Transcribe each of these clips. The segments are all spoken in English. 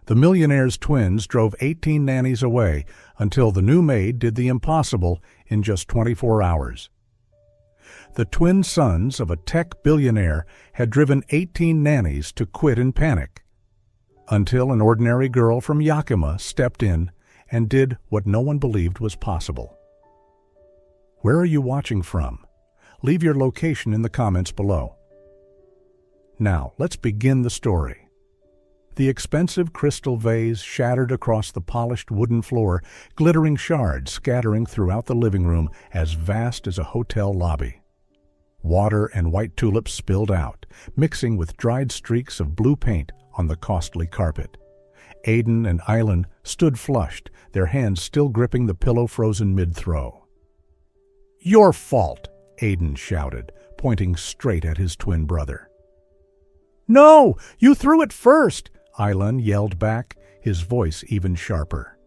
The Millionaire's twins drove 18 nannies away until the new maid did the impossible in just 24 hours. The twin sons of a tech billionaire had driven 18 nannies to quit in panic, until an ordinary girl from Yakima stepped in and did what no one believed was possible. Where are you watching from? Leave your location in the comments below. Now, let's begin the story. The expensive crystal vase shattered across the polished wooden floor, glittering shards scattering throughout the living room as vast as a hotel lobby. Water and white tulips spilled out, mixing with dried streaks of blue paint on the costly carpet. Aiden and Island stood flushed, their hands still gripping the pillow frozen mid-throw. "Your fault!" Aiden shouted, pointing straight at his twin brother. "No! You threw it first!" Island yelled back, his voice even sharper.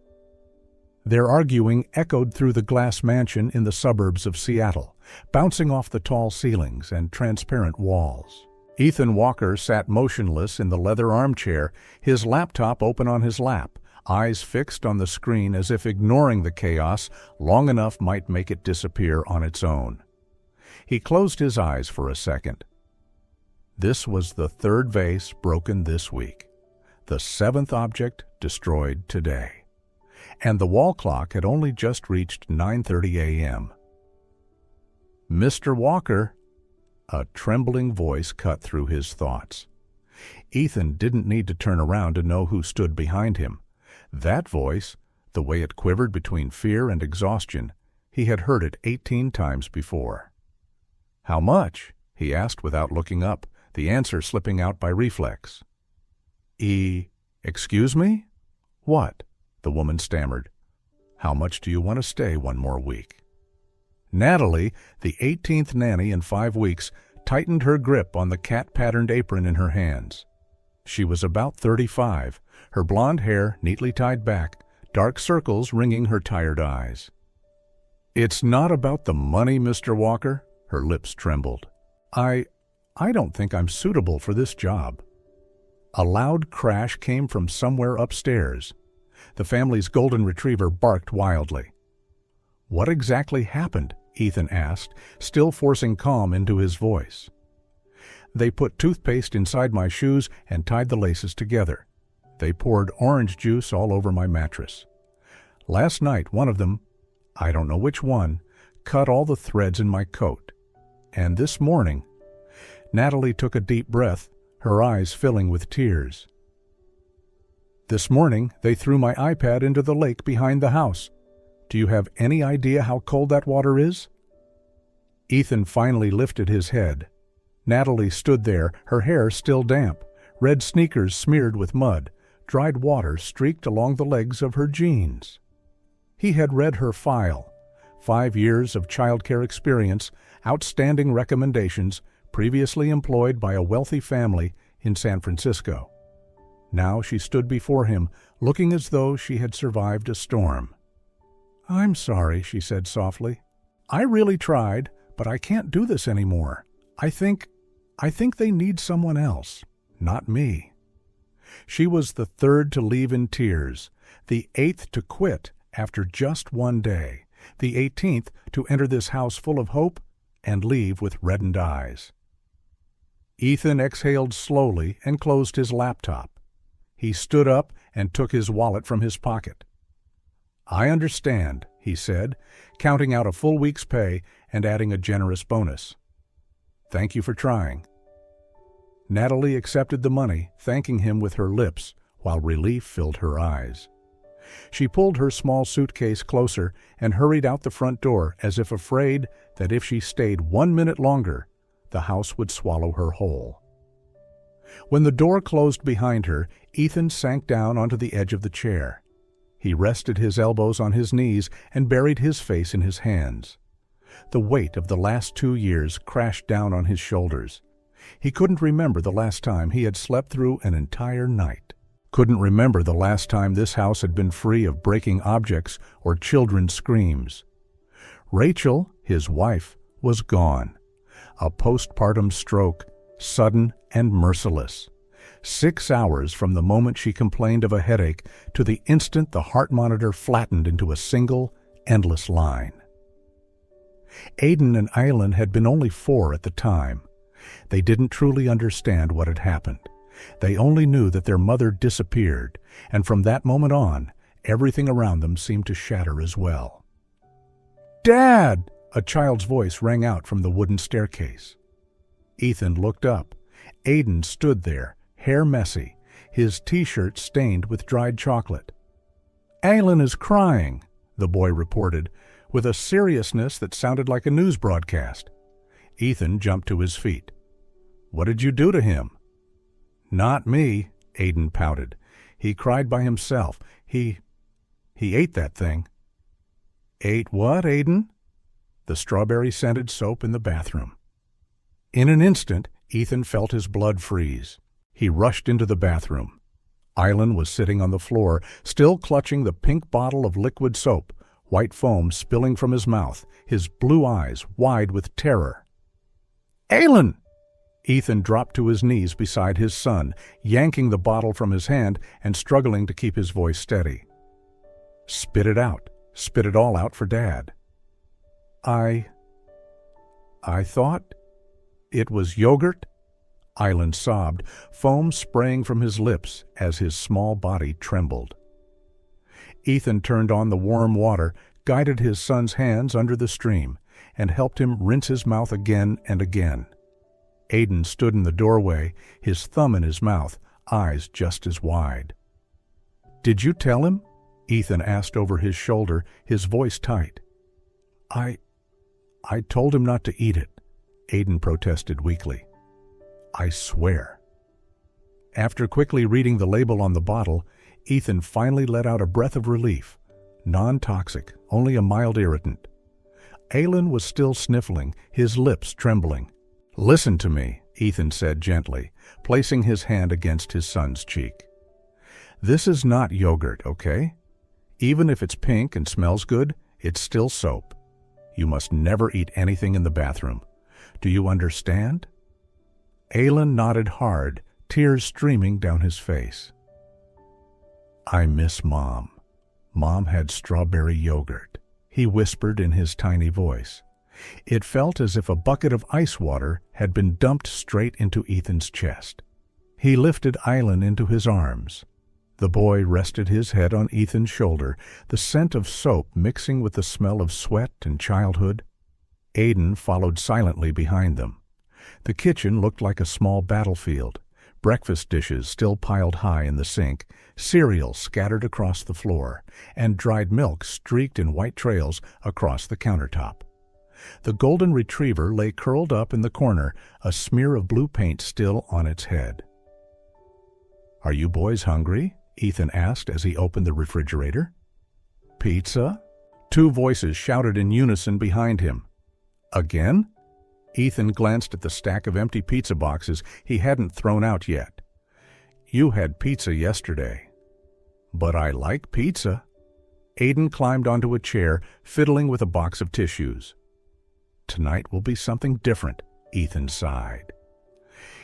Their arguing echoed through the glass mansion in the suburbs of Seattle, bouncing off the tall ceilings and transparent walls. Ethan Walker sat motionless in the leather armchair, his laptop open on his lap, eyes fixed on the screen as if ignoring the chaos long enough might make it disappear on its own. He closed his eyes for a second. This was the third vase broken this week, the seventh object destroyed today. And the wall clock had only just reached 9:30 a.m. "Mr. Walker," a trembling voice cut through his thoughts. Ethan didn't need to turn around to know who stood behind him. That voice, the way it quivered between fear and exhaustion, he had heard it 18 times before. "How much?" he asked without looking up, the answer slipping out by reflex. Excuse me? What?" the woman stammered. "How much do you want to stay one more week?" Natalie, the 18th nanny in 5 weeks, tightened her grip on the cat-patterned apron in her hands. She was about 35, her blonde hair neatly tied back, dark circles ringing her tired eyes. "It's not about the money, Mr. Walker," her lips trembled. I don't think I'm suitable for this job." A loud crash came from somewhere upstairs. The family's golden retriever barked wildly. "What exactly happened?" Ethan asked, still forcing calm into his voice. "They put toothpaste inside my shoes and tied the laces together. They poured orange juice all over my mattress. Last night, one of them, I don't know which one, cut all the threads in my coat. And this morning—" Natalie took a deep breath, her eyes filling with tears. "This morning, they threw my iPad into the lake behind the house. Do you have any idea how cold that water is?" Ethan finally lifted his head. Natalie stood there, her hair still damp, red sneakers smeared with mud, dried water streaked along the legs of her jeans. He had read her file: 5 years of childcare experience, outstanding recommendations, previously employed by a wealthy family in San Francisco. Now she stood before him, looking as though she had survived a storm. "I'm sorry," she said softly. "I really tried, but I can't do this anymore. I think they need someone else, not me." She was the third to leave in tears, the 8th to quit after just 1 day, the 18th to enter this house full of hope and leave with reddened eyes. Ethan exhaled slowly and closed his laptop. He stood up and took his wallet from his pocket. "I understand," he said, counting out a full week's pay and adding a generous bonus. "Thank you for trying." Natalie accepted the money, thanking him with her lips, while relief filled her eyes. She pulled her small suitcase closer and hurried out the front door as if afraid that if she stayed 1 minute longer, the house would swallow her whole. When the door closed behind her, Ethan sank down onto the edge of the chair. He rested his elbows on his knees and buried his face in his hands. The weight of the last 2 years crashed down on his shoulders. He couldn't remember the last time he had slept through an entire night. Couldn't remember the last time this house had been free of breaking objects or children's screams. Rachel, his wife, was gone. A postpartum stroke, sudden and merciless. 6 hours from the moment she complained of a headache to the instant the heart monitor flattened into a single, endless line. Aidan and Eileen had been only 4 at the time. They didn't truly understand what had happened. They only knew that their mother disappeared, and from that moment on, everything around them seemed to shatter as well. "Dad!" a child's voice rang out from the wooden staircase. Ethan looked up. Aidan stood there, hair messy, his t-shirt stained with dried chocolate. "Eileen is crying," the boy reported, with a seriousness that sounded like a news broadcast. Ethan jumped to his feet. "What did you do to him?" "Not me," Aidan pouted. "He cried by himself. He ate that thing." "Ate what, Aidan?" "The strawberry-scented soap in the bathroom." In an instant, Ethan felt his blood freeze. He rushed into the bathroom. Eileen was sitting on the floor, still clutching the pink bottle of liquid soap, white foam spilling from his mouth, his blue eyes wide with terror. "Eileen!" Ethan dropped to his knees beside his son, yanking the bottle from his hand and struggling to keep his voice steady. "Spit it out. Spit it all out for Dad." I thought it was yogurt," Eileen sobbed, foam spraying from his lips as his small body trembled. Ethan turned on the warm water, guided his son's hands under the stream, and helped him rinse his mouth again and again. Aidan stood in the doorway, his thumb in his mouth, eyes just as wide. "Did you tell him?" Ethan asked over his shoulder, his voice tight. I told him not to eat it," Aidan protested weakly. "I swear." After quickly reading the label on the bottle, Ethan finally let out a breath of relief. Non-toxic, only a mild irritant. Eileen was still sniffling, his lips trembling. "Listen to me," Ethan said gently, placing his hand against his son's cheek. "This is not yogurt, okay? Even if it's pink and smells good, it's still soap. You must never eat anything in the bathroom. Do you understand?" Eileen nodded hard, tears streaming down his face. "I miss Mom. Mom had strawberry yogurt," he whispered in his tiny voice. It felt as if a bucket of ice water had been dumped straight into Ethan's chest. He lifted Eileen into his arms. The boy rested his head on Ethan's shoulder, the scent of soap mixing with the smell of sweat and childhood. Aidan followed silently behind them. The kitchen looked like a small battlefield. Breakfast dishes still piled high in the sink, cereal scattered across the floor, and dried milk streaked in white trails across the countertop. The golden retriever lay curled up in the corner, a smear of blue paint still on its head. "Are you boys hungry?" Ethan asked as he opened the refrigerator. "Pizza?" 2 voices shouted in unison behind him. "Again?" Ethan glanced at the stack of empty pizza boxes he hadn't thrown out yet. "You had pizza yesterday." "But I like pizza." Aidan climbed onto a chair, fiddling with a box of tissues. "Tonight will be something different," Ethan sighed.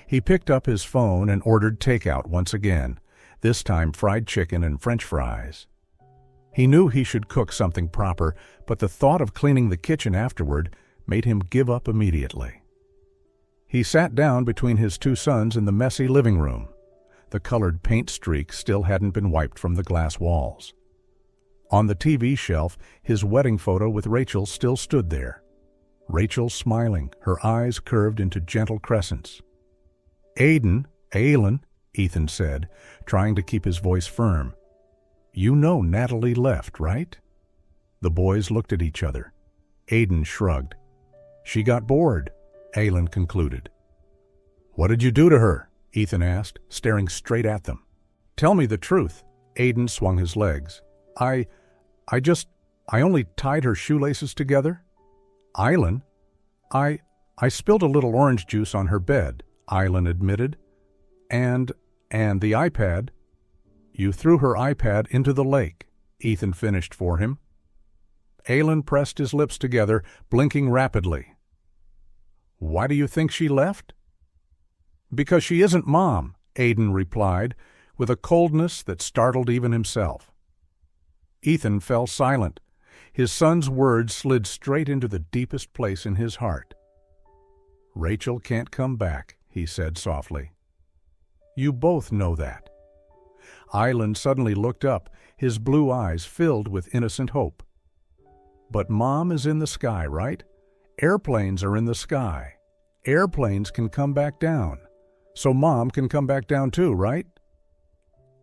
He picked up his phone and ordered takeout once again, this time fried chicken and French fries. He knew he should cook something proper, but the thought of cleaning the kitchen afterward made him give up immediately. He sat down between his 2 sons in the messy living room. The colored paint streak still hadn't been wiped from the glass walls. On the TV shelf, his wedding photo with Rachel still stood there. Rachel smiling, her eyes curved into gentle crescents. Eileen, Ethan said, trying to keep his voice firm. "You know Natalie left, right?" The boys looked at each other. Aidan shrugged. "She got bored," Eileen concluded. "What did you do to her?" Ethan asked, staring straight at them. "Tell me the truth." Aidan swung his legs. I only tied her shoelaces together." "Eileen, I spilled a little orange juice on her bed," Eileen admitted. And the iPad." "You threw her iPad into the lake," Ethan finished for him. Eileen pressed his lips together, blinking rapidly. "Why do you think she left?" "Because she isn't Mom," Aidan replied, with a coldness that startled even himself. Ethan fell silent. His son's words slid straight into the deepest place in his heart. "Rachel can't come back," he said softly. "You both know that." Island suddenly looked up, his blue eyes filled with innocent hope. "But Mom is in the sky, right? Airplanes are in the sky. Airplanes can come back down. So Mom can come back down too, right?"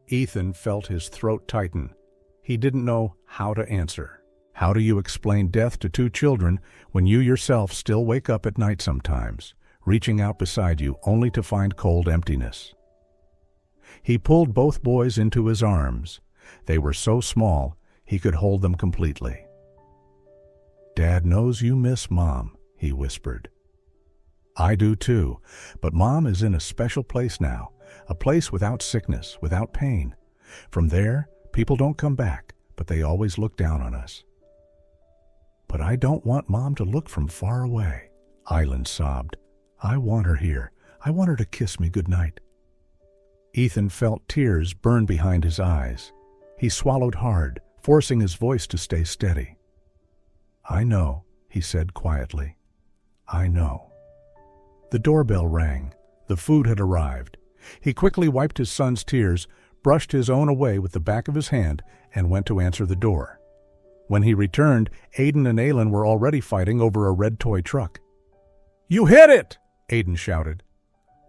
Ethan felt his throat tighten. He didn't know how to answer. How do you explain death to two children when you yourself still wake up at night sometimes, reaching out beside you only to find cold emptiness? He pulled both boys into his arms. They were so small he could hold them completely. "Dad knows you miss Mom," he whispered. "I do too, but Mom is in a special place now, a place without sickness, without pain. From there, people don't come back, but they always look down on us." "But I don't want Mom to look from far away," Island sobbed. "I want her here. I want her to kiss me goodnight." Ethan felt tears burn behind his eyes. He swallowed hard, forcing his voice to stay steady. "I know," he said quietly. "I know." The doorbell rang. The food had arrived. He quickly wiped his son's tears, brushed his own away with the back of his hand, and went to answer the door. When he returned, Aidan and Aylin were already fighting over a red toy truck. "You hit it!" Aidan shouted.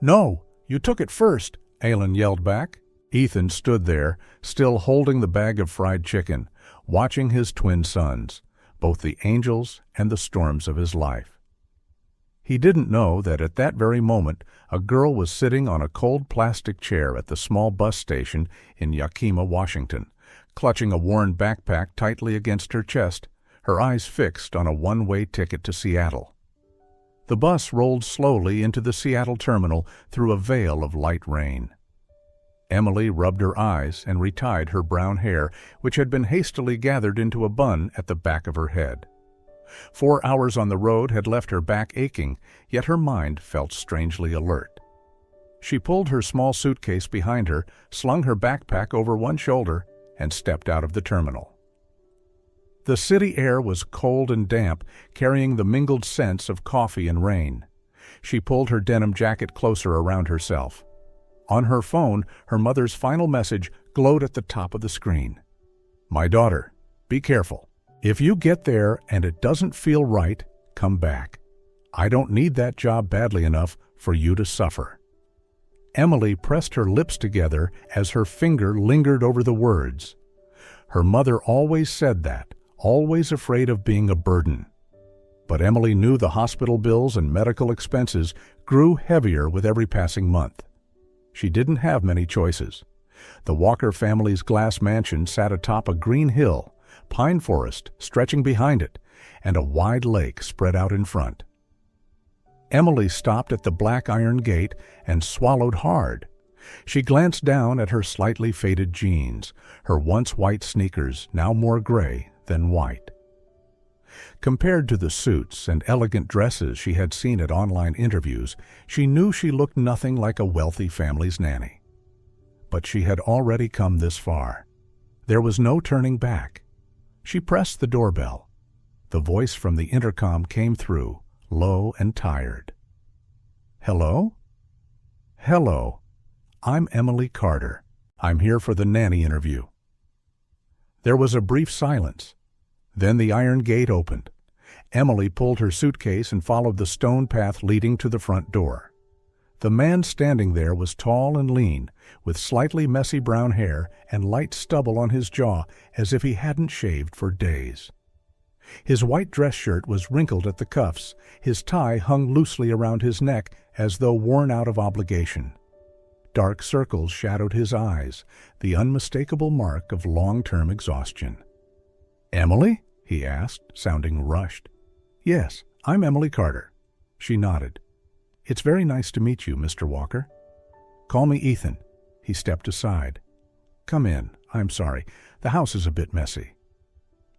"No, you took it first," Aylin yelled back. Ethan stood there, still holding the bag of fried chicken, watching his twin sons, both the angels and the storms of his life. He didn't know that at that very moment a girl was sitting on a cold plastic chair at the small bus station in Yakima, Washington, clutching a worn backpack tightly against her chest, her eyes fixed on a one-way ticket to Seattle. The bus rolled slowly into the Seattle terminal through a veil of light rain. Emily rubbed her eyes and retied her brown hair, which had been hastily gathered into a bun at the back of her head. 4 hours on the road had left her back aching, yet her mind felt strangely alert. She pulled her small suitcase behind her, slung her backpack over one shoulder, and stepped out of the terminal. The city air was cold and damp, carrying the mingled scents of coffee and rain. She pulled her denim jacket closer around herself. On her phone, her mother's final message glowed at the top of the screen. "My daughter, be careful. If you get there and it doesn't feel right, come back. I don't need that job badly enough for you to suffer." Emily pressed her lips together as her finger lingered over the words. Her mother always said that, always afraid of being a burden. But Emily knew the hospital bills and medical expenses grew heavier with every passing month. She didn't have many choices. The Walker family's glass mansion sat atop a green hill, pine forest stretching behind it, and a wide lake spread out in front. Emily stopped at the black iron gate and swallowed hard. She glanced down at her slightly faded jeans, her once white sneakers now more gray than white. Compared to the suits and elegant dresses she had seen at online interviews, she knew she looked nothing like a wealthy family's nanny. But she had already come this far. There was no turning back. She pressed the doorbell. The voice from the intercom came through, low and tired. "Hello?" "Hello. I'm Emily Carter. I'm here for the nanny interview." There was a brief silence. Then the iron gate opened. Emily pulled her suitcase and followed the stone path leading to the front door. The man standing there was tall and lean, with slightly messy brown hair and light stubble on his jaw as if he hadn't shaved for days. His white dress shirt was wrinkled at the cuffs, his tie hung loosely around his neck as though worn out of obligation. Dark circles shadowed his eyes, the unmistakable mark of long-term exhaustion. "Emily?" he asked, sounding rushed. "Yes, I'm Emily Carter." She nodded. "It's very nice to meet you, Mr. Walker." "Call me Ethan." He stepped aside. "Come in. I'm sorry. The house is a bit messy."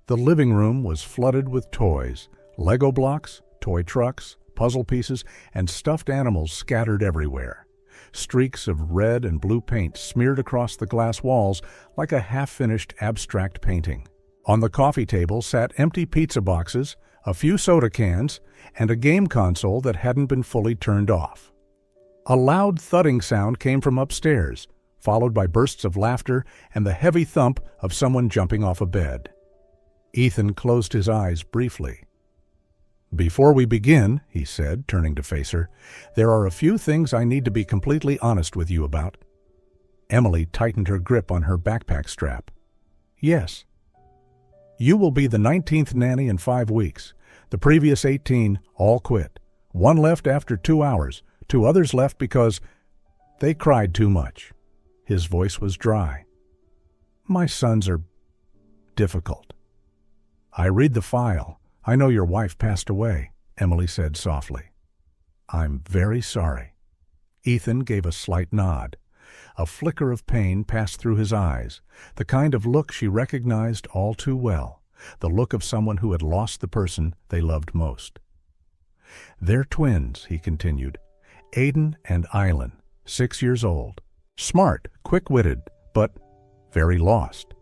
The living room was flooded with toys, Lego blocks, toy trucks, puzzle pieces, and stuffed animals scattered everywhere. Streaks of red and blue paint smeared across the glass walls like a half-finished abstract painting. On the coffee table sat empty pizza boxes, a few soda cans, and a game console that hadn't been fully turned off. A loud thudding sound came from upstairs, followed by bursts of laughter and the heavy thump of someone jumping off a bed. Ethan closed his eyes briefly. "Before we begin," he said, turning to face her, "there are a few things I need to be completely honest with you about." Emily tightened her grip on her backpack strap. "Yes." "You will be the 19th nanny in 5 weeks. The previous 18 all quit. One left after 2 hours. 2 others left because they cried too much." His voice was dry. "My sons are difficult." "I read the file. I know your wife passed away," Emily said softly. "I'm very sorry." Ethan gave a slight nod. A flicker of pain passed through his eyes, the kind of look she recognized all too well, the look of someone who had lost the person they loved most. "They're twins," he continued. "Aiden and Islan, 6 years old. Smart, quick-witted, but very lost.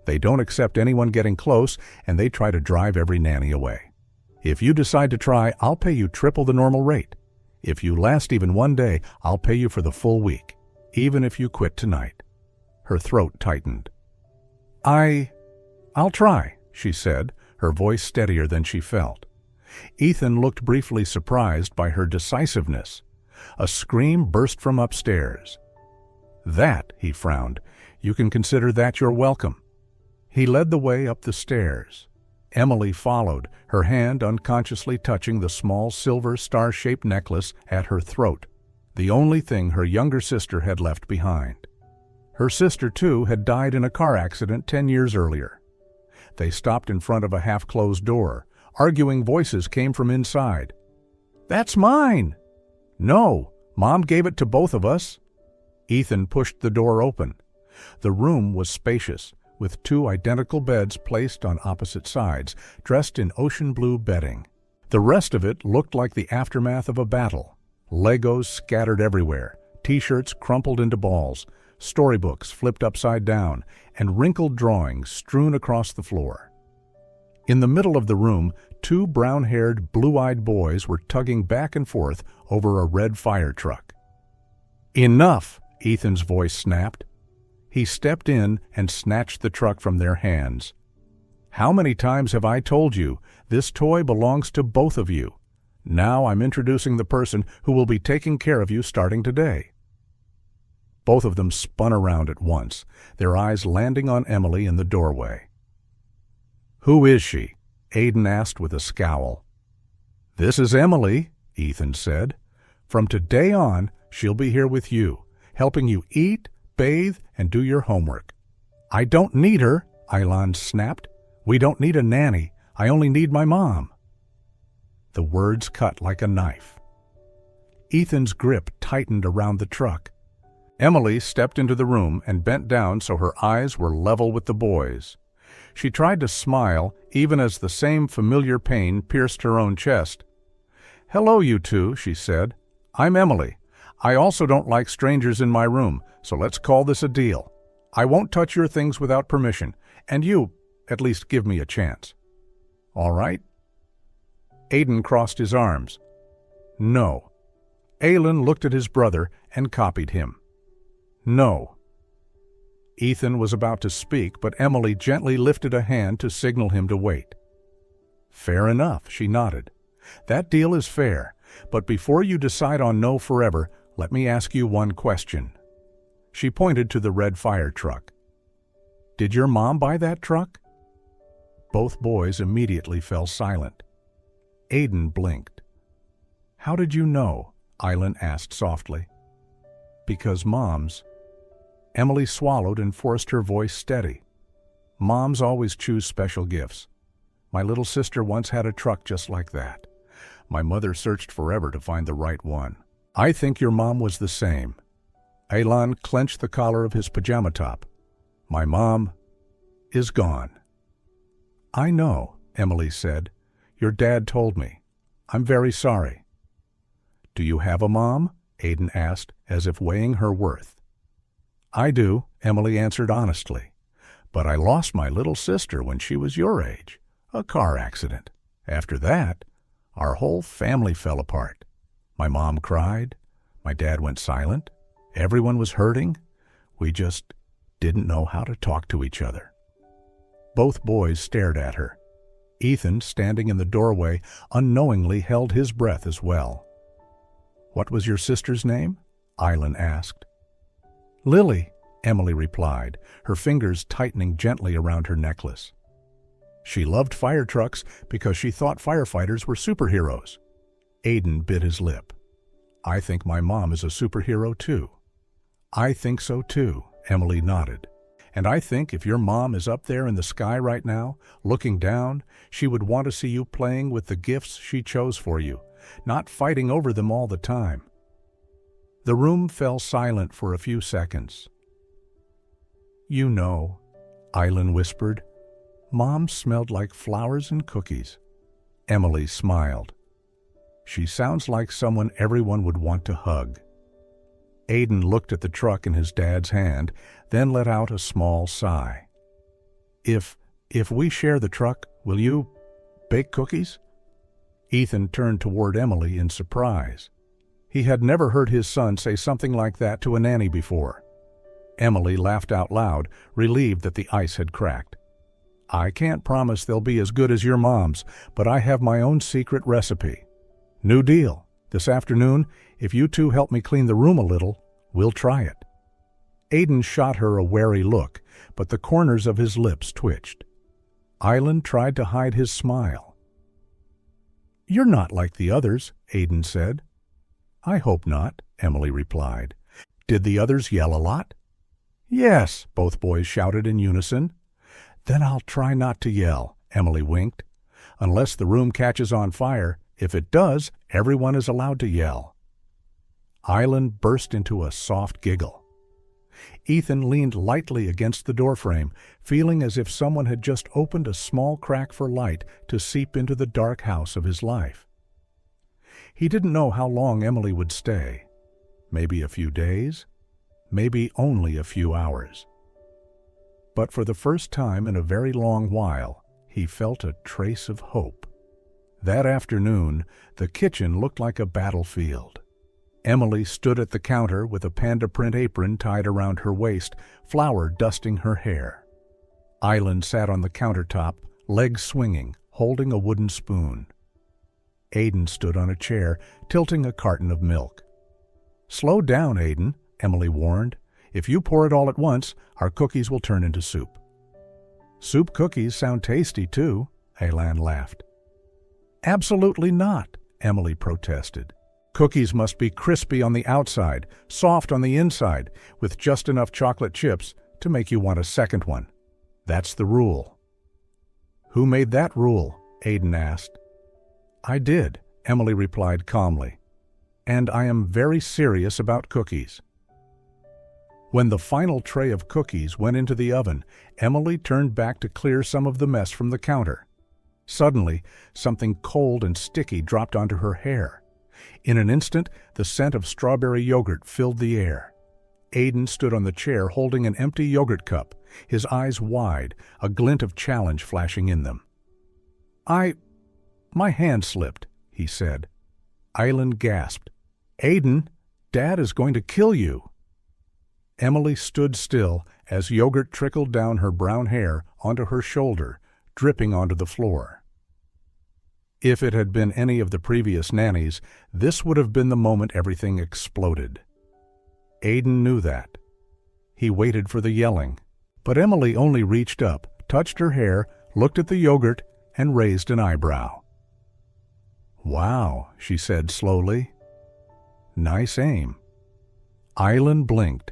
They don't accept anyone getting close, and they try to drive every nanny away. If you decide to try, I'll pay you triple the normal rate. If you last even 1 day, I'll pay you for the full week, even if you quit tonight." Her throat tightened. I'll try," she said, her voice steadier than she felt. Ethan looked briefly surprised by her decisiveness. A scream burst from upstairs. "That," he frowned, "you can consider that your welcome." He led the way up the stairs. Emily followed, her hand unconsciously touching the small silver star-shaped necklace at her throat, the only thing her younger sister had left behind. Her sister, too, had died in a car accident 10 years earlier. They stopped in front of a half-closed door. Arguing voices came from inside. "That's mine!" "No, Mom gave it to both of us." Ethan pushed the door open. The room was spacious, with 2 identical beds placed on opposite sides, dressed in ocean blue bedding. The rest of it looked like the aftermath of a battle. Legos scattered everywhere, T-shirts crumpled into balls, storybooks flipped upside down, and wrinkled drawings strewn across the floor. In the middle of the room, 2 brown-haired, blue-eyed boys were tugging back and forth over a red fire truck. "Enough!" Ethan's voice snapped. He stepped in and snatched the truck from their hands. "How many times have I told you, this toy belongs to both of you? Now I'm introducing the person who will be taking care of you starting today." Both of them spun around at once, their eyes landing on Emily in the doorway. "Who is she?" Aiden asked with a scowl. "This is Emily," Ethan said. "From today on, she'll be here with you, helping you eat, bathe, and do your homework." "I don't need her," Islan snapped. "We don't need a nanny. I only need my mom." The words cut like a knife. Ethan's grip tightened around the truck. Emily stepped into the room and bent down so her eyes were level with the boys. She tried to smile, even as the same familiar pain pierced her own chest. "Hello, you two," she said. "I'm Emily. I also don't like strangers in my room, so let's call this a deal. I won't touch your things without permission, and you, at least, give me a chance. All right?" Aiden crossed his arms. "No." Aylin looked at his brother and copied him. "No." Ethan was about to speak, but Emily gently lifted a hand to signal him to wait. "Fair enough," she nodded. "That deal is fair, but before you decide on no forever, let me ask you one question." She pointed to the red fire truck. "Did your mom buy that truck?" Both boys immediately fell silent. Aiden blinked. "How did you know?" Islan asked softly. "Because moms—" Emily swallowed and forced her voice steady. "Moms always choose special gifts. My little sister once had a truck just like that. My mother searched forever to find the right one. I think your mom was the same." Aylan clenched the collar of his pajama top. "My mom is gone." "I know," Emily said. "Your dad told me. I'm very sorry." "Do you have a mom?" Aiden asked, as if weighing her worth. "I do," Emily answered honestly. "But I lost my little sister when she was your age. A car accident. After that, our whole family fell apart. My mom cried. My dad went silent. Everyone was hurting. We just didn't know how to talk to each other." Both boys stared at her. Ethan, standing in the doorway, unknowingly held his breath as well. "What was your sister's name?" Island asked. "Lily," Emily replied, her fingers tightening gently around her necklace. "She loved fire trucks because she thought firefighters were superheroes." Aiden bit his lip. "I think my mom is a superhero too." "I think so too," Emily nodded. "And I think if your mom is up there in the sky right now, looking down, she would want to see you playing with the gifts she chose for you, not fighting over them all the time." The room fell silent for a few seconds. "You know," Island whispered, "Mom smelled like flowers and cookies." Emily smiled. "She sounds like someone everyone would want to hug." Aiden looked at the truck in his dad's hand, then let out a small sigh. If we share the truck, will you bake cookies?" Ethan turned toward Emily in surprise. He had never heard his son say something like that to a nanny before. Emily laughed out loud, relieved that the ice had cracked. "I can't promise they'll be as good as your mom's, but I have my own secret recipe. New deal. This afternoon, if you two help me clean the room a little, we'll try it." Aiden shot her a wary look, but the corners of his lips twitched. Island tried to hide his smile. "You're not like the others," Aiden said. "I hope not," Emily replied. "Did the others yell a lot?" "Yes," both boys shouted in unison. "Then I'll try not to yell," Emily winked. "Unless the room catches on fire. If it does, everyone is allowed to yell." Island burst into a soft giggle. Ethan leaned lightly against the doorframe, feeling as if someone had just opened a small crack for light to seep into the dark house of his life. He didn't know how long Emily would stay. Maybe a few days, maybe only a few hours. But for the first time in a very long while, he felt a trace of hope. That afternoon, the kitchen looked like a battlefield. Emily stood at the counter with a panda print apron tied around her waist, flour dusting her hair. Island sat on the countertop, legs swinging, holding a wooden spoon. Aiden stood on a chair, tilting a carton of milk. "Slow down, Aiden," Emily warned. "If you pour it all at once, our cookies will turn into soup." "Soup cookies sound tasty, too," Aylan laughed. "Absolutely not," Emily protested. "Cookies must be crispy on the outside, soft on the inside, with just enough chocolate chips to make you want a second one. That's the rule." "Who made that rule?" Aiden asked. "I did," Emily replied calmly. "And I am very serious about cookies." When the final tray of cookies went into the oven, Emily turned back to clear some of the mess from the counter. Suddenly, something cold and sticky dropped onto her hair. In an instant, the scent of strawberry yogurt filled the air. Aiden stood on the chair holding an empty yogurt cup, his eyes wide, a glint of challenge flashing in them. My hand slipped," he said. Island gasped. "Aiden, Dad is going to kill you." Emily stood still as yogurt trickled down her brown hair onto her shoulder, dripping onto the floor. If it had been any of the previous nannies, this would have been the moment everything exploded. Aiden knew that. He waited for the yelling, but Emily only reached up, touched her hair, looked at the yogurt, and raised an eyebrow. "Wow," she said slowly. "Nice aim." Island blinked.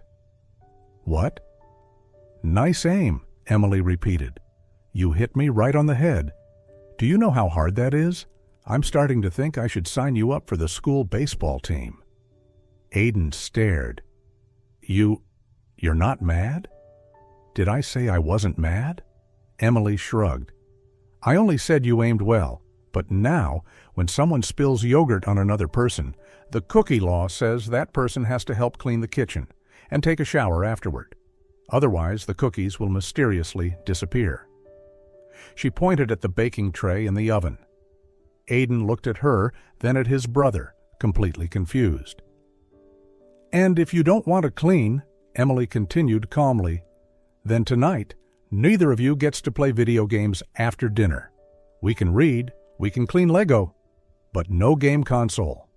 "What?" "Nice aim," Emily repeated. "You hit me right on the head. Do you know how hard that is? I'm starting to think I should sign you up for the school baseball team." Aiden stared. You're not mad?" "Did I say I wasn't mad?" Emily shrugged. "I only said you aimed well, But now, when someone spills yogurt on another person, the cookie law says that person has to help clean the kitchen and take a shower afterward. Otherwise, the cookies will mysteriously disappear. She pointed at the baking tray in the oven. Aidan looked at her, then at his brother, completely confused. "And if you don't want to clean," Emily continued calmly, "then tonight, neither of you gets to play video games after dinner. We can read, we can clean Lego, but no game console."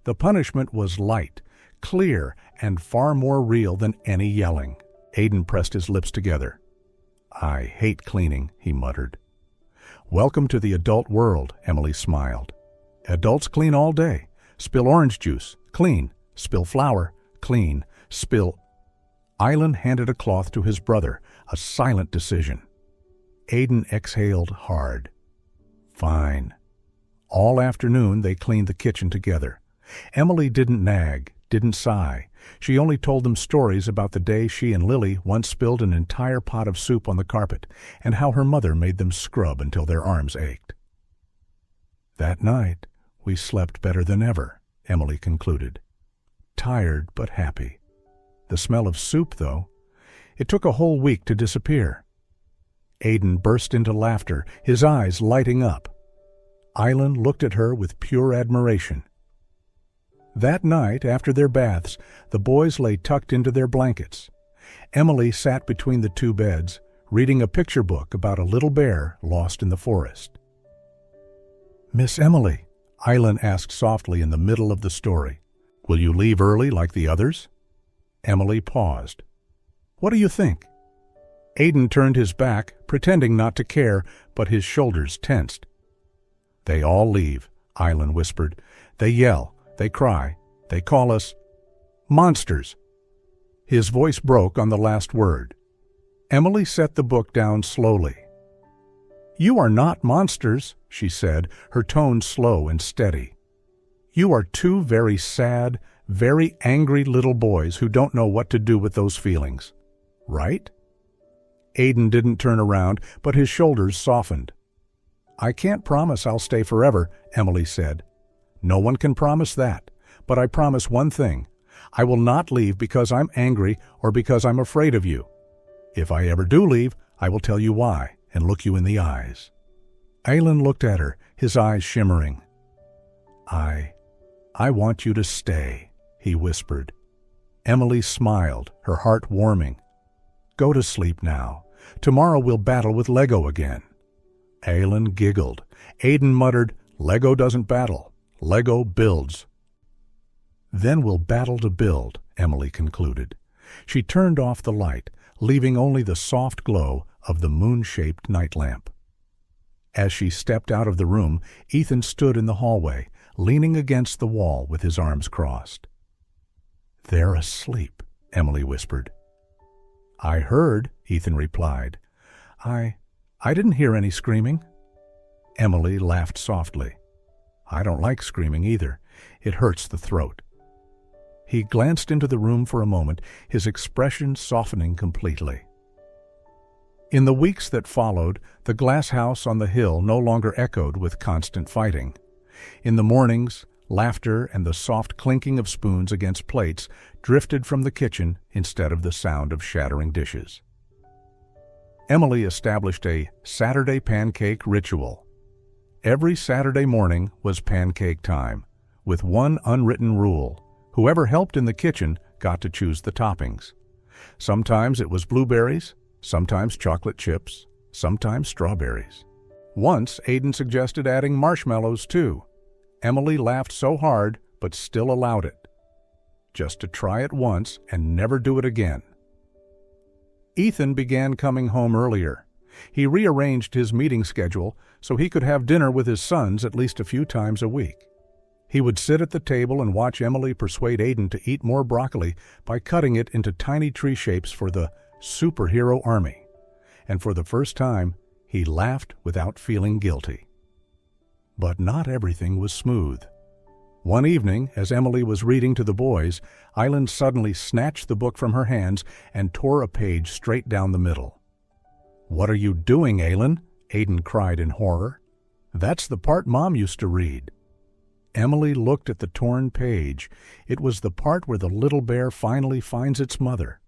The punishment was light, clear, and far more real than any yelling. Aidan pressed his lips together. "I hate cleaning," he muttered. "Welcome to the adult world," Emily smiled. "Adults clean all day. Spill orange juice, clean. Spill flour, clean. Spill—" Island handed a cloth to his brother, a silent decision. Aidan exhaled hard. Fine. All afternoon they cleaned the kitchen together. Emily didn't nag, didn't sigh. She only told them stories about the day she and Lily once spilled an entire pot of soup on the carpet and how her mother made them scrub until their arms ached. "That night, we slept better than ever," Emily concluded. Tired but happy. The smell of soup, though, it took a whole week to disappear. Aidan burst into laughter, his eyes lighting up. Island looked at her with pure admiration. That night, after their baths, the boys lay tucked into their blankets. Emily sat between the two beds, reading a picture book about a little bear lost in the forest. "Miss Emily," Island asked softly in the middle of the story, "will you leave early like the others?" Emily paused. "What do you think?" Aidan turned his back, pretending not to care, but his shoulders tensed. "They all leave," Island whispered. "They yell. They cry. They call us monsters." His voice broke on the last word. Emily set the book down slowly. "You are not monsters," she said, her tone slow and steady. "You are two very sad, very angry little boys who don't know what to do with those feelings. Right?" Aidan didn't turn around, but his shoulders softened. "I can't promise I'll stay forever," Emily said. "No one can promise that, but I promise one thing. I will not leave because I'm angry or because I'm afraid of you. If I ever do leave, I will tell you why and look you in the eyes." Aylan looked at her, his eyes shimmering. I want you to stay," he whispered. Emily smiled, her heart warming. "Go to sleep now. Tomorrow we'll battle with Lego again." Aylan giggled. Aidan muttered, "Lego doesn't battle. Lego builds." "Then we'll battle to build," Emily concluded. She turned off the light, leaving only the soft glow of the moon-shaped night lamp. As she stepped out of the room, Ethan stood in the hallway, leaning against the wall with his arms crossed. "They're asleep," Emily whispered. "I heard," Ethan replied. I didn't hear any screaming." Emily laughed softly. "I don't like screaming either. It hurts the throat." He glanced into the room for a moment, his expression softening completely. In the weeks that followed, the glass house on the hill no longer echoed with constant fighting. In the mornings, laughter and the soft clinking of spoons against plates drifted from the kitchen instead of the sound of shattering dishes. Emily established a Saturday pancake ritual. Every Saturday morning was pancake time, with one unwritten rule: whoever helped in the kitchen got to choose the toppings. Sometimes it was blueberries, sometimes chocolate chips, sometimes strawberries. Once Aidan suggested adding marshmallows too. Emily laughed so hard, but still allowed it. Just to try it once and never do it again. Ethan began coming home earlier. He rearranged his meeting schedule so he could have dinner with his sons at least a few times a week. He would sit at the table and watch Emily persuade Aidan to eat more broccoli by cutting it into tiny tree shapes for the superhero army. And for the first time, he laughed without feeling guilty. But not everything was smooth. One evening, as Emily was reading to the boys, Island suddenly snatched the book from her hands and tore a page straight down the middle. "What are you doing, Aidan?" Aidan cried in horror. That's the part Mom used to read. Emily looked at the torn page. It was the part where the little bear finally finds its mother.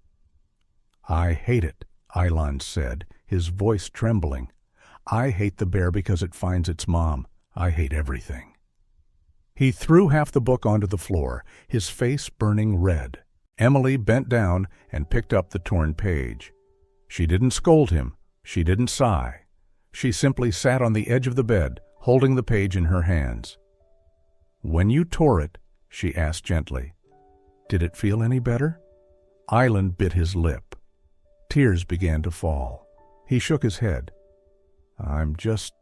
I hate it, Ilan said, his voice trembling. I hate the bear because it finds its mom. I hate everything. He threw half the book onto the floor, his face burning red. Emily bent down and picked up the torn page. She didn't scold him. She didn't sigh. She simply sat on the edge of the bed, holding the page in her hands. When you tore it, she asked gently, did it feel any better? Ilan bit his lip. Tears began to fall. He shook his head. I'm just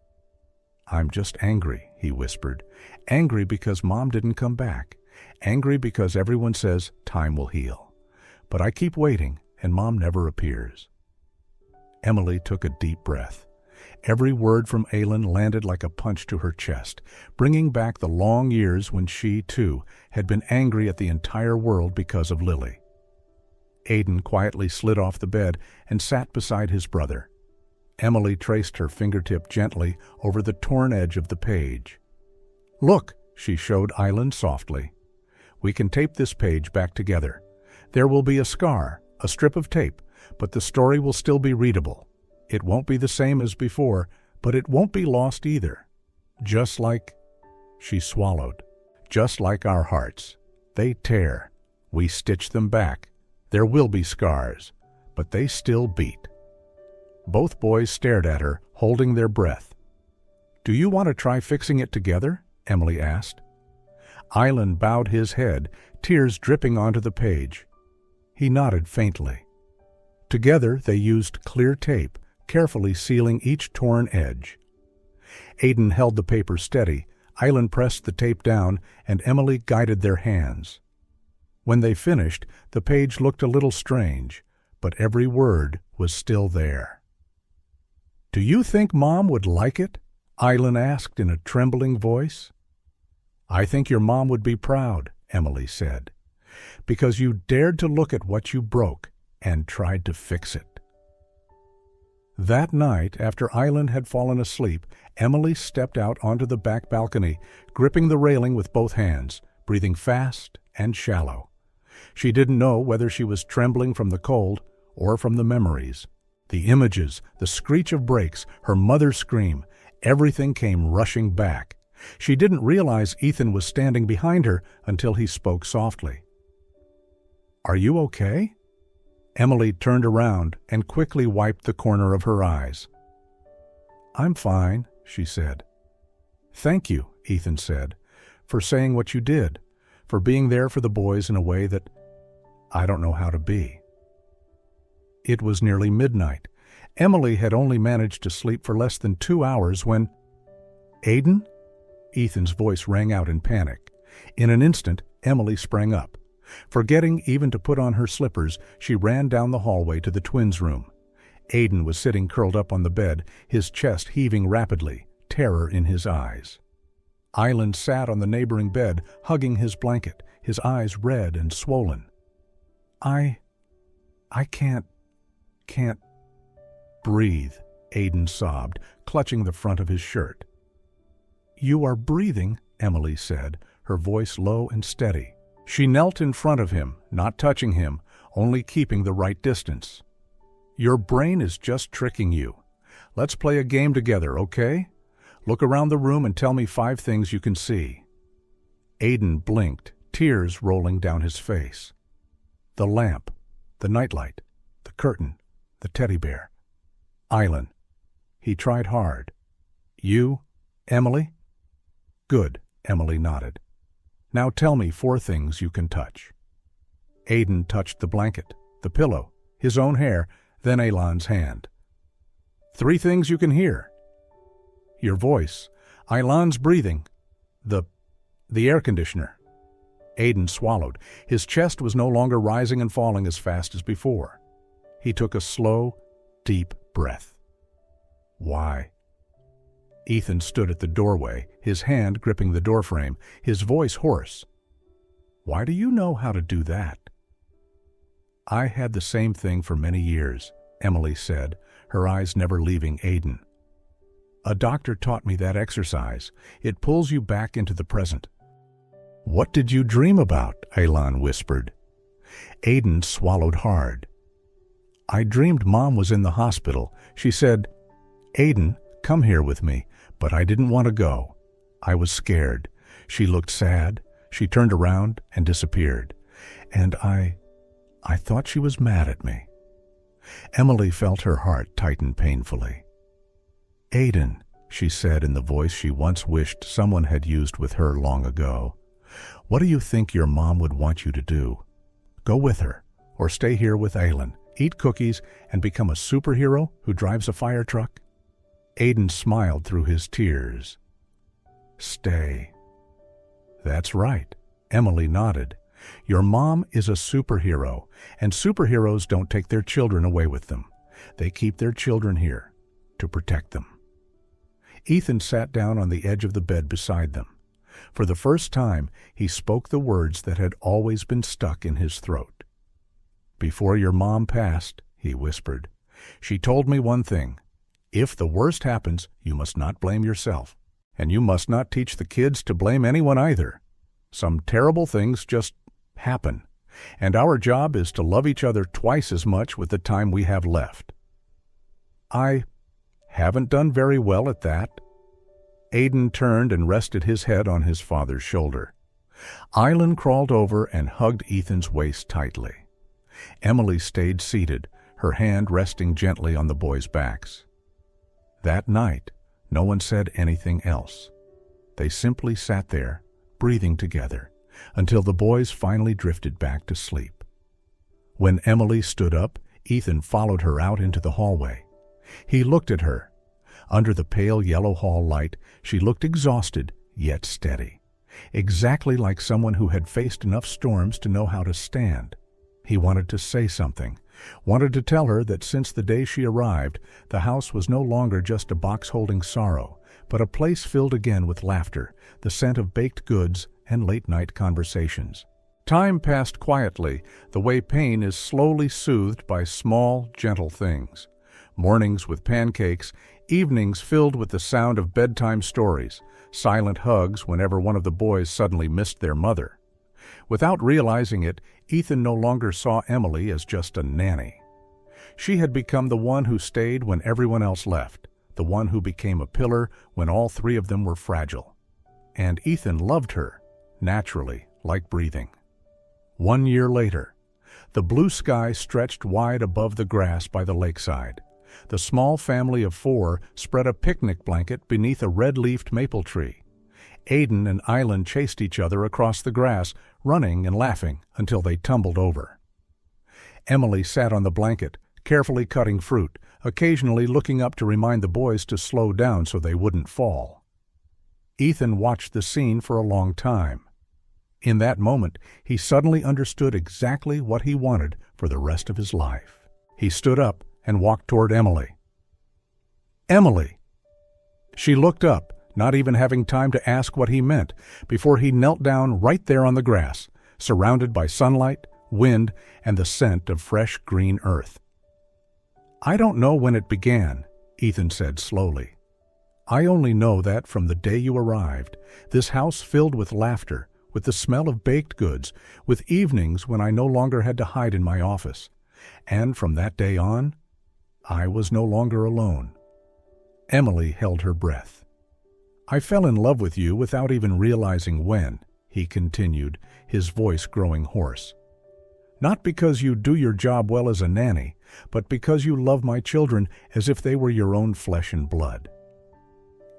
angry, he whispered. Angry because Mom didn't come back. Angry because everyone says time will heal. But I keep waiting, and Mom never appears. Emily took a deep breath. Every word from Ilan landed like a punch to her chest, bringing back the long years when she, too, had been angry at the entire world because of Lily. Aidan quietly slid off the bed and sat beside his brother. Emily traced her fingertip gently over the torn edge of the page. Look, she showed Ilan softly. We can tape this page back together. There will be a scar, a strip of tape, but the story will still be readable. It won't be the same as before, but it won't be lost either. Just like, she swallowed, just like our hearts. They tear. We stitch them back. There will be scars, but they still beat. Both boys stared at her, holding their breath. Do you want to try fixing it together? Emily asked. Ilan bowed his head, tears dripping onto the page. He nodded faintly. Together they used clear tape, carefully sealing each torn edge. Aidan held the paper steady, Ilan pressed the tape down, and Emily guided their hands. When they finished, the page looked a little strange, but every word was still there. Do you think Mom would like it? Ilan asked in a trembling voice. I think your mom would be proud, Emily said, because you dared to look at what you broke and tried to fix it. That night, after Ilan had fallen asleep, Emily stepped out onto the back balcony, gripping the railing with both hands, breathing fast and shallow. She didn't know whether she was trembling from the cold or from the memories. The images, the screech of brakes, her mother's scream, everything came rushing back. She didn't realize Ethan was standing behind her until he spoke softly. Are you okay? Emily turned around and quickly wiped the corner of her eyes. I'm fine, she said. Thank you, Ethan said, for saying what you did, for being there for the boys in a way that I don't know how to be. It was nearly midnight. Emily had only managed to sleep for less than 2 hours when... Aidan? Ethan's voice rang out in panic. In an instant, Emily sprang up. Forgetting even to put on her slippers, she ran down the hallway to the twins' room. Aidan was sitting curled up on the bed, his chest heaving rapidly, terror in his eyes. Ilan sat on the neighboring bed, hugging his blanket, his eyes red and swollen. I can't breathe, Aidan sobbed, clutching the front of his shirt. You are breathing, Emily said, her voice low and steady. She knelt in front of him, not touching him, only keeping the right distance. Your brain is just tricking you. Let's play a game together, okay? Look around the room and tell me 5 things you can see. Aidan blinked, tears rolling down his face. The lamp, the nightlight, the curtain, the teddy bear. Ilan. He tried hard. You, Emily? Good, Emily nodded. Now tell me 4 things you can touch. Aidan touched the blanket, the pillow, his own hair, then Ilan's hand. 3 things you can hear. Your voice, Ilan's breathing, the air conditioner. Aidan swallowed. His chest was no longer rising and falling as fast as before. He took a slow, deep breath. Why? Ethan stood at the doorway, his hand gripping the doorframe, his voice hoarse. Why do you know how to do that? I had the same thing for many years, Emily said, her eyes never leaving Aidan. A doctor taught me that exercise. It pulls you back into the present. What did you dream about? Aylan whispered. Aiden swallowed hard. I dreamed Mom was in the hospital. She said, Aiden, come here with me, but I didn't want to go. I was scared. She looked sad. She turned around and disappeared. And I thought she was mad at me. Emily felt her heart tighten painfully. Aiden, she said in the voice she once wished someone had used with her long ago, what do you think your mom would want you to do? Go with her, or stay here with Aylan, eat cookies, and become a superhero who drives a fire truck? Aiden smiled through his tears. Stay. That's right. Emily nodded. Your mom is a superhero, and superheroes don't take their children away with them. They keep their children here to protect them. Ethan sat down on the edge of the bed beside them. For the first time, he spoke the words that had always been stuck in his throat. Before your mom passed, he whispered, she told me one thing. If the worst happens, you must not blame yourself. And you must not teach the kids to blame anyone either. Some terrible things just happen. And our job is to love each other twice as much with the time we have left. I haven't done very well at that. Aiden turned and rested his head on his father's shoulder. Aylan crawled over and hugged Ethan's waist tightly. Emily stayed seated, her hand resting gently on the boys' backs. That night, no one said anything else. They simply sat there, breathing together, until the boys finally drifted back to sleep. When Emily stood up, Ethan followed her out into the hallway. He looked at her. Under the pale yellow hall light, she looked exhausted, yet steady, exactly like someone who had faced enough storms to know how to stand. He wanted to say something, wanted to tell her that since the day she arrived, the house was no longer just a box holding sorrow, but a place filled again with laughter, the scent of baked goods, and late-night conversations. Time passed quietly, the way pain is slowly soothed by small, gentle things. Mornings with pancakes, evenings filled with the sound of bedtime stories, silent hugs whenever one of the boys suddenly missed their mother. Without realizing it, Ethan no longer saw Emily as just a nanny. She had become the one who stayed when everyone else left, the one who became a pillar when all three of them were fragile. And Ethan loved her, naturally, like breathing. 1 year later, the blue sky stretched wide above the grass by the lakeside. The small family of 4 spread a picnic blanket beneath a red-leafed maple tree. Aiden and Aylan chased each other across the grass, running and laughing until they tumbled over. Emily sat on the blanket, carefully cutting fruit, occasionally looking up to remind the boys to slow down so they wouldn't fall. Ethan watched the scene for a long time. In that moment, he suddenly understood exactly what he wanted for the rest of his life. He stood up and walked toward Emily. Emily! She looked up, not even having time to ask what he meant, before he knelt down right there on the grass, surrounded by sunlight, wind, and the scent of fresh green earth. I don't know when it began, Ethan said slowly. I only know that from the day you arrived, this house filled with laughter, with the smell of baked goods, with evenings when I no longer had to hide in my office. And from that day on, I was no longer alone. Emily held her breath. I fell in love with you without even realizing when, he continued, his voice growing hoarse. Not because you do your job well as a nanny, but because you love my children as if they were your own flesh and blood.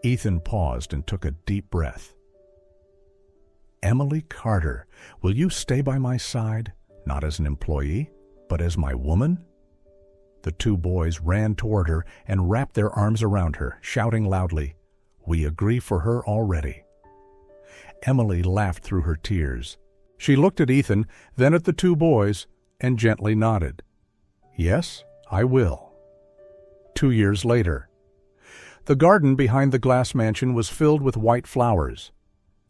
Ethan paused and took a deep breath. Emily Carter, will you stay by my side, not as an employee, but as my woman? The 2 boys ran toward her and wrapped their arms around her, shouting loudly, We agree for her already. Emily laughed through her tears. She looked at Ethan, then at the 2 boys, and gently nodded. Yes, I will. 2 years later. The garden behind the glass mansion was filled with white flowers.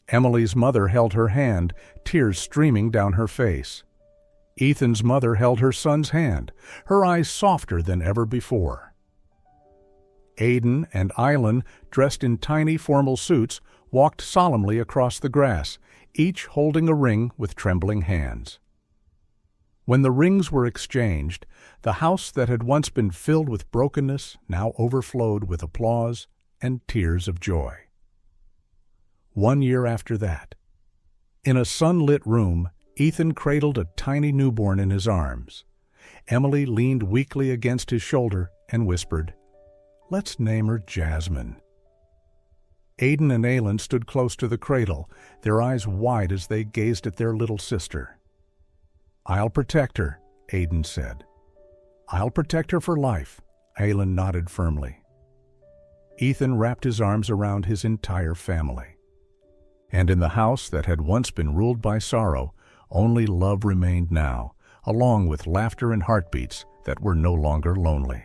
Emily's mother held her hand, tears streaming down her face. Ethan's mother held her son's hand, her eyes softer than ever before. Aidan and Island, dressed in tiny formal suits, walked solemnly across the grass, each holding a ring with trembling hands. When the rings were exchanged, the house that had once been filled with brokenness now overflowed with applause and tears of joy. 1 year after that, in a sunlit room, Ethan cradled a tiny newborn in his arms. Emily leaned weakly against his shoulder and whispered, "Let's name her Jasmine." Aidan and Aylin stood close to the cradle, their eyes wide as they gazed at their little sister. "I'll protect her," Aidan said. "I'll protect her for life," Aylin nodded firmly. Ethan wrapped his arms around his entire family. And in the house that had once been ruled by sorrow, only love remained now, along with laughter and heartbeats that were no longer lonely.